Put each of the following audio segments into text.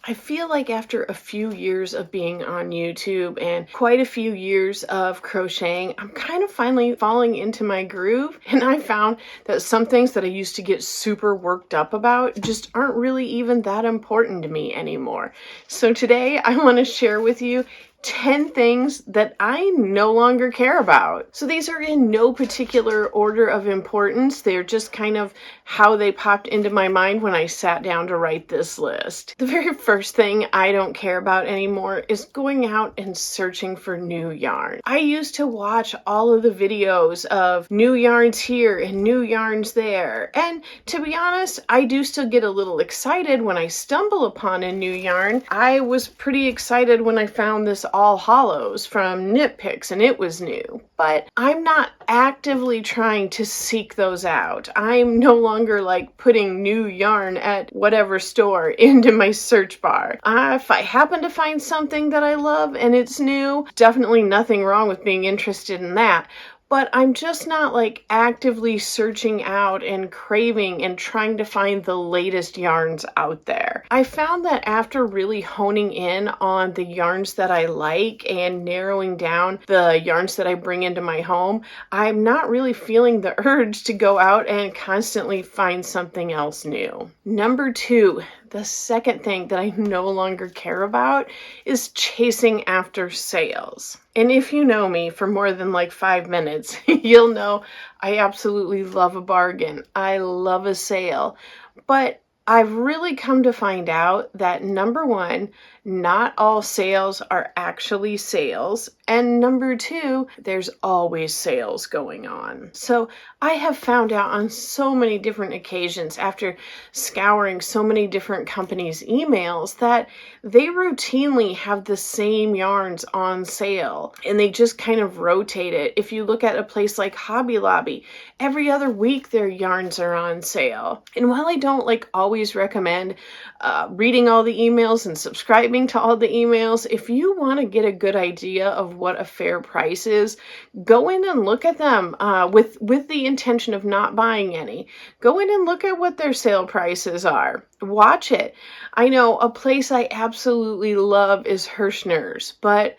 I feel like after a few years of being on YouTube and quite a few years of crocheting, I'm kind of finally falling into my groove. And I found that some things that I used to get super worked up about just aren't really even that important to me anymore. So today I want to share with you 10 things that I no longer care about. So these are in no particular order of importance. They're just kind of how they popped into my mind when I sat down to write this list. The very first thing I don't care about anymore is going out and searching for new yarn. I used to watch all of the videos of new yarns here and new yarns there. And to be honest, I do still get a little excited when I stumble upon a new yarn. I was pretty excited when I found this All Hollows from Knit Picks and it was new, but I'm not actively trying to seek those out. I'm no longer like putting new yarn at whatever store into my search bar. If I happen to find something that I love and it's new, definitely nothing wrong with being interested in that. But I'm just not like actively searching out and craving and trying to find the latest yarns out there. I found that after really honing in on the yarns that I like and narrowing down the yarns that I bring into my home, I'm not really feeling the urge to go out and constantly find something else new. Number 2, the second thing that I no longer care about is chasing after sales. And if you know me for more than like 5 minutes, you'll know I absolutely love a bargain. I love a sale. But I've really come to find out that number 1, not all sales are actually sales. And number 2, there's always sales going on. So I have found out on so many different occasions after scouring so many different companies' emails that they routinely have the same yarns on sale and they just kind of rotate it. If you look at a place like Hobby Lobby, every other week their yarns are on sale. And while I don't like always recommend reading all the emails and subscribing to all the emails, if you want to get a good idea of what a fair price is, go in and look at them with the intention of not buying any. Go in and look at what their sale prices are. Watch it. I know a place I absolutely love is Hirschner's, but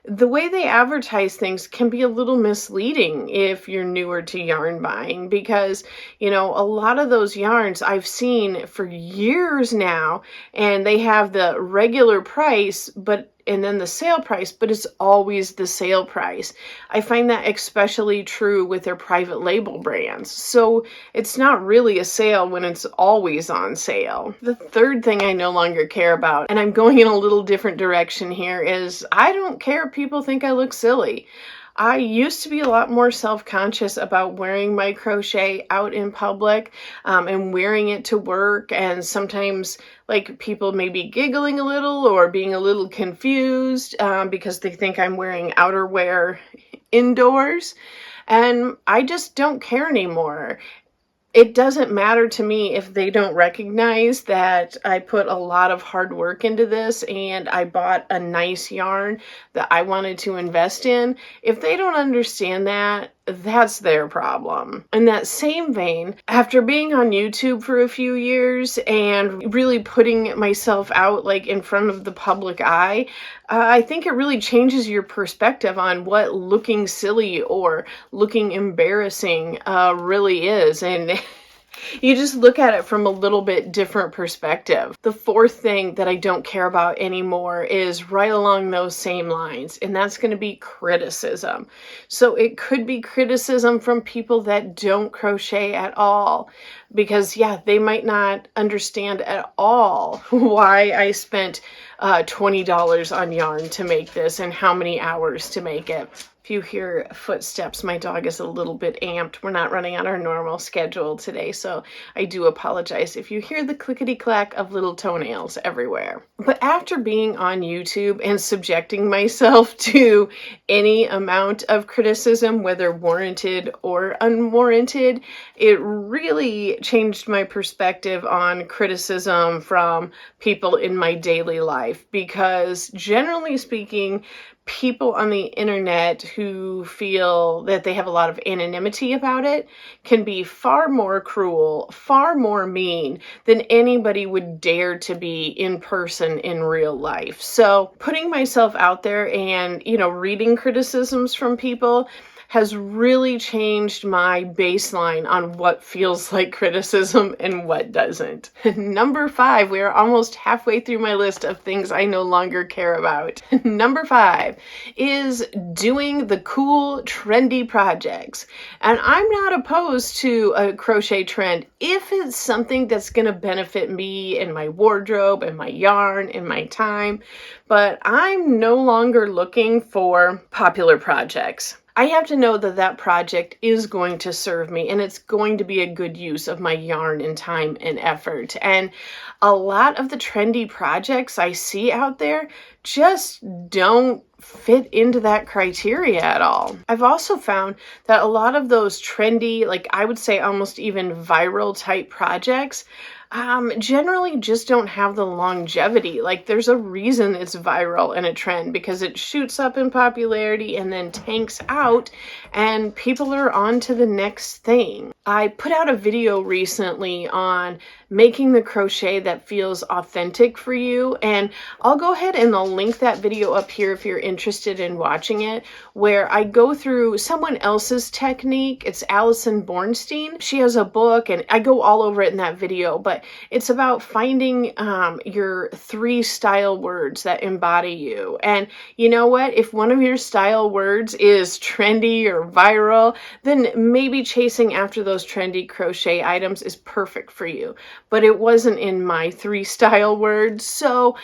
the way they advertise things can be a little misleading if you're newer to yarn buying because, a lot of those yarns I've seen for years now and they have the regular price, and then the sale price, but it's always the sale price. I find that especially true with their private label brands. So it's not really a sale when it's always on sale. The third thing I no longer care about, and I'm going in a little different direction here, is I don't care if people think I look silly. I used to be a lot more self-conscious about wearing my crochet out in public and wearing it to work, and sometimes like people may be giggling a little or being a little confused because they think I'm wearing outerwear indoors, and I just don't care anymore. It doesn't matter to me if they don't recognize that I put a lot of hard work into this and I bought a nice yarn that I wanted to invest in. If they don't understand that, that's their problem. In that same vein, after being on YouTube for a few years and really putting myself out like in front of the public eye, I think it really changes your perspective on what looking silly or looking embarrassing really is. And you just look at it from a little bit different perspective. The fourth thing that I don't care about anymore is right along those same lines, and that's going to be criticism. So it could be criticism from people that don't crochet at all, because they might not understand at all why I spent $20 on yarn to make this and how many hours to make it. If you hear footsteps, my dog is a little bit amped. We're not running on our normal schedule today, so I do apologize if you hear the clickety-clack of little toenails everywhere. But after being on YouTube and subjecting myself to any amount of criticism, whether warranted or unwarranted, it really changed my perspective on criticism from people in my daily life, because generally speaking, people on the internet who feel that they have a lot of anonymity about it can be far more cruel, far more mean than anybody would dare to be in person in real life. So putting myself out there and, reading criticisms from people has really changed my baseline on what feels like criticism and what doesn't. Number 5, we are almost halfway through my list of things I no longer care about. Number 5 is doing the cool, trendy projects. And I'm not opposed to a crochet trend if it's something that's going to benefit me and my wardrobe and my yarn and my time. But I'm no longer looking for popular projects. I have to know that that project is going to serve me and it's going to be a good use of my yarn and time and effort. And a lot of the trendy projects I see out there just don't fit into that criteria at all. I've also found that a lot of those trendy, like I would say almost even viral type projects, generally just don't have the longevity. Like there's a reason it's viral and a trend, because it shoots up in popularity and then tanks out and people are on to the next thing. I put out a video recently on making the crochet that feels authentic for you, and I'll go ahead and I'll link that video up here if you're interested in watching it, where I go through someone else's technique. It's Allison Bornstein. She has a book and I go all over it in that video, but it's about finding your 3 style words that embody you. And you know what? If one of your style words is trendy or viral, then maybe chasing after those trendy crochet items is perfect for you. But it wasn't in my 3 style words, so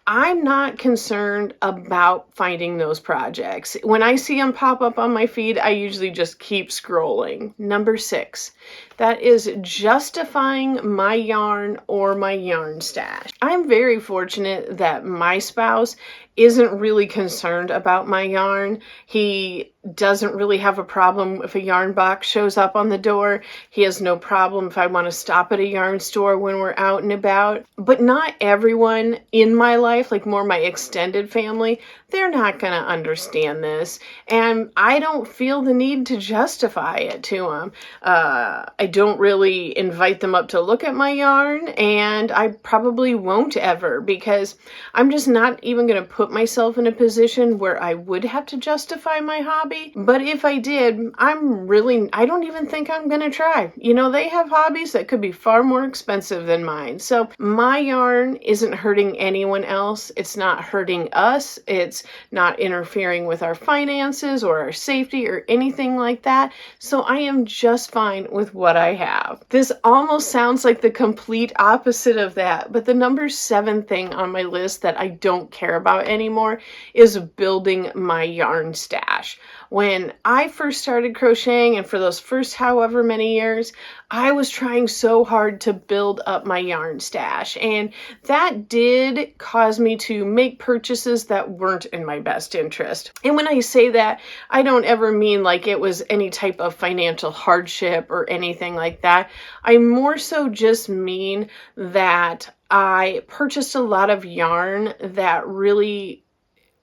I'm not concerned about finding those projects. When I see them pop up on my feed, I usually just keep scrolling. Number 6, that is justifying my yarn or my yarn stash. I'm very fortunate that my spouse isn't really concerned about my yarn. He doesn't really have a problem if a yarn box shows up on the door. He has no problem if I want to stop at a yarn store when we're out and about. But not everyone in my life, like more my extended family, they're not going to understand this. And I don't feel the need to justify it to them. I don't really invite them up to look at my yarn, and I probably won't ever, because I'm just not even going to put myself in a position where I would have to justify my hobby. But if I did, I don't even think I'm going to try. They have hobbies that could be far more expensive than mine. So my yarn isn't hurting anyone else. It's not hurting us. It's not interfering with our finances or our safety or anything like that. So I am just fine with what I have. This almost sounds like the complete opposite of that, but the number 7 thing on my list that I don't care about anymore is building my yarn stash. When I first started crocheting, and for those first however many years, I was trying so hard to build up my yarn stash, and that did cause me to make purchases that weren't in my best interest. And when I say that, I don't ever mean like it was any type of financial hardship or anything like that. I more so just mean that I purchased a lot of yarn that really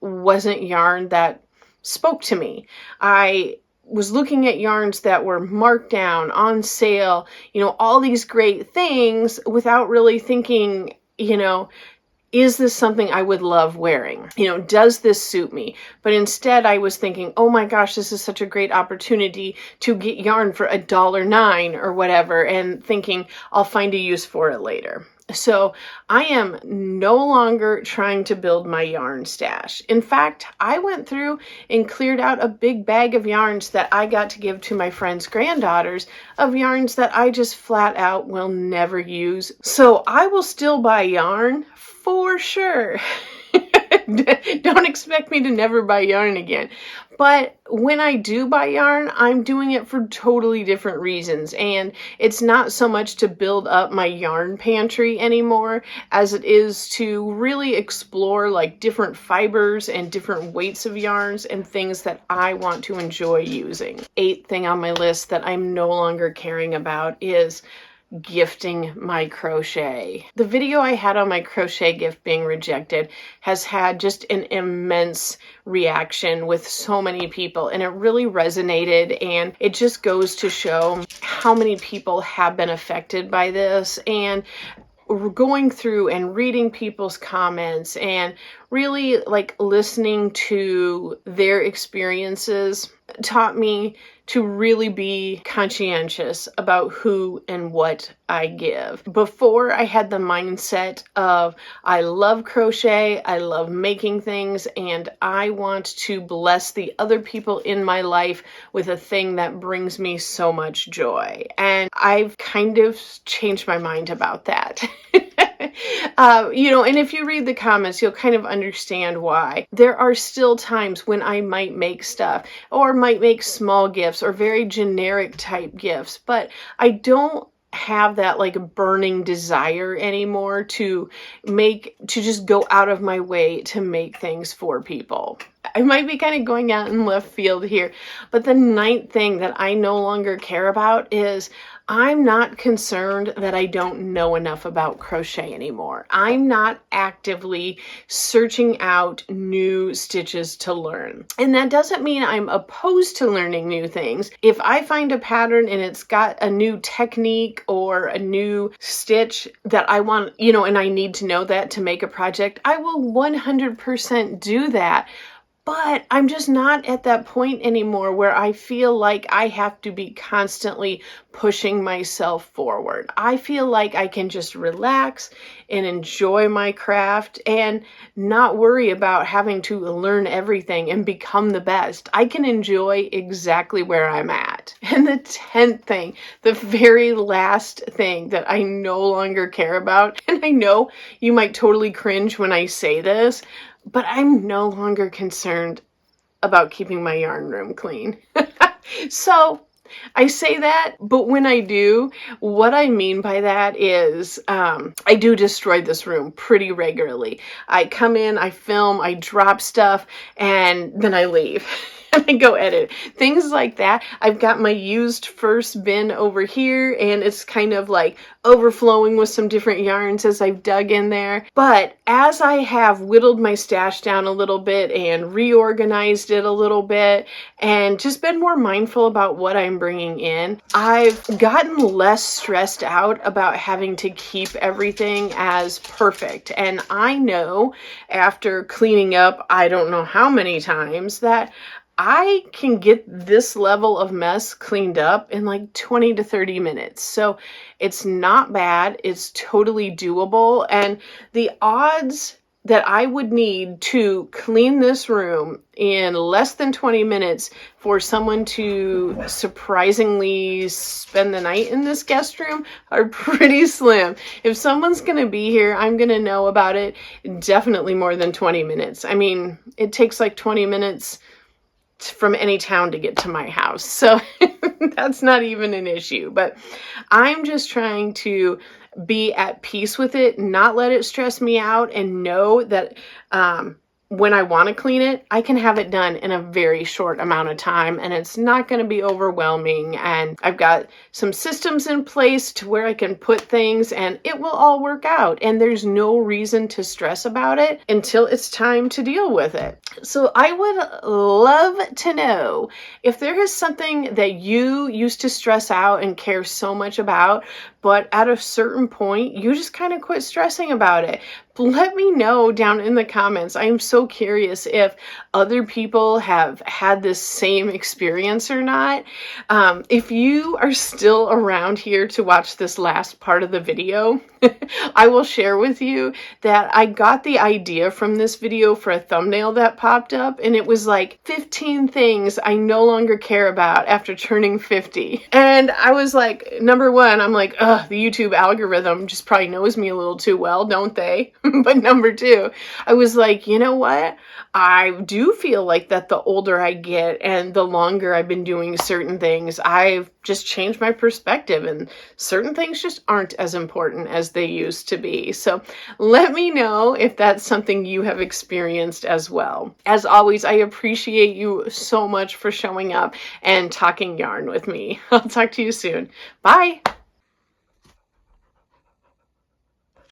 wasn't yarn that spoke to me. I was looking at yarns that were marked down, on sale, all these great things without really thinking, is this something I would love wearing? Does this suit me? But instead I was thinking, oh my gosh, this is such a great opportunity to get yarn for $1.09 or whatever, and thinking I'll find a use for it later. So I am no longer trying to build my yarn stash. In fact, I went through and cleared out a big bag of yarns that I got to give to my friends' granddaughters, of yarns that I just flat out will never use. So I will still buy yarn for sure. Don't expect me to never buy yarn again. But when I do buy yarn, I'm doing it for totally different reasons. And it's not so much to build up my yarn pantry anymore as it is to really explore like different fibers and different weights of yarns and things that I want to enjoy using. 8th thing on my list that I'm no longer caring about is gifting my crochet. The video I had on my crochet gift being rejected has had just an immense reaction with so many people, and it really resonated, and it just goes to show how many people have been affected by this. And going through and reading people's comments and really like listening to their experiences taught me to really be conscientious about who and what I give. Before, I had the mindset of I love crochet, I love making things, and I want to bless the other people in my life with a thing that brings me so much joy. And I've kind of changed my mind about that. And if you read the comments, you'll kind of understand why. There are still times when I might make stuff or might make small gifts or very generic type gifts, but I don't have that like burning desire anymore to just go out of my way to make things for people. I might be kind of going out in left field here, but the 9th thing that I no longer care about is I'm not concerned that I don't know enough about crochet anymore. I'm not actively searching out new stitches to learn. And that doesn't mean I'm opposed to learning new things. If I find a pattern and it's got a new technique or a new stitch that I want, and I need to know that to make a project, I will 100% do that. But I'm just not at that point anymore where I feel like I have to be constantly pushing myself forward. I feel like I can just relax and enjoy my craft and not worry about having to learn everything and become the best. I can enjoy exactly where I'm at. And the 10th thing, the very last thing that I no longer care about, and I know you might totally cringe when I say this, but I'm no longer concerned about keeping my yarn room clean. So I say that, but when I do, what I mean by that is I do destroy this room pretty regularly. I come in, I film, I drop stuff, and then I leave. And I go edit. Things like that. I've got my used first bin over here, and it's kind of like overflowing with some different yarns as I've dug in there. But as I have whittled my stash down a little bit and reorganized it a little bit and just been more mindful about what I'm bringing in, I've gotten less stressed out about having to keep everything as perfect. And I know after cleaning up, I don't know how many times, that I can get this level of mess cleaned up in like 20 to 30 minutes. So it's not bad. It's totally doable. And the odds that I would need to clean this room in less than 20 minutes for someone to surprisingly spend the night in this guest room are pretty slim. If someone's going to be here, I'm going to know about it definitely more than 20 minutes. I mean, it takes like 20 minutes from any town to get to my house. So that's not even an issue, but I'm just trying to be at peace with it, not let it stress me out, and know that when I want to clean it, I can have it done in a very short amount of time, and it's not going to be overwhelming. And I've got some systems in place to where I can put things, and it will all work out. And there's no reason to stress about it until it's time to deal with it. So I would love to know if there is something that you used to stress out and care so much about, but at a certain point, you just kind of quit stressing about it. Let me know down in the comments. I am so curious if other people have had this same experience or not. If you are still around here to watch this last part of the video, I will share with you that I got the idea from this video for a thumbnail that popped up, and it was like 15 things I no longer care about after turning 50. And I was like, number one, I'm like, ugh, the YouTube algorithm just probably knows me a little too well, don't they? But number two, I was like, you know what? I do feel like that the older I get and the longer I've been doing certain things, I've just changed my perspective, and certain things just aren't as important as they used to be. So let me know if that's something you have experienced as well. As always, I appreciate you so much for showing up and talking yarn with me. I'll talk to you soon. Bye.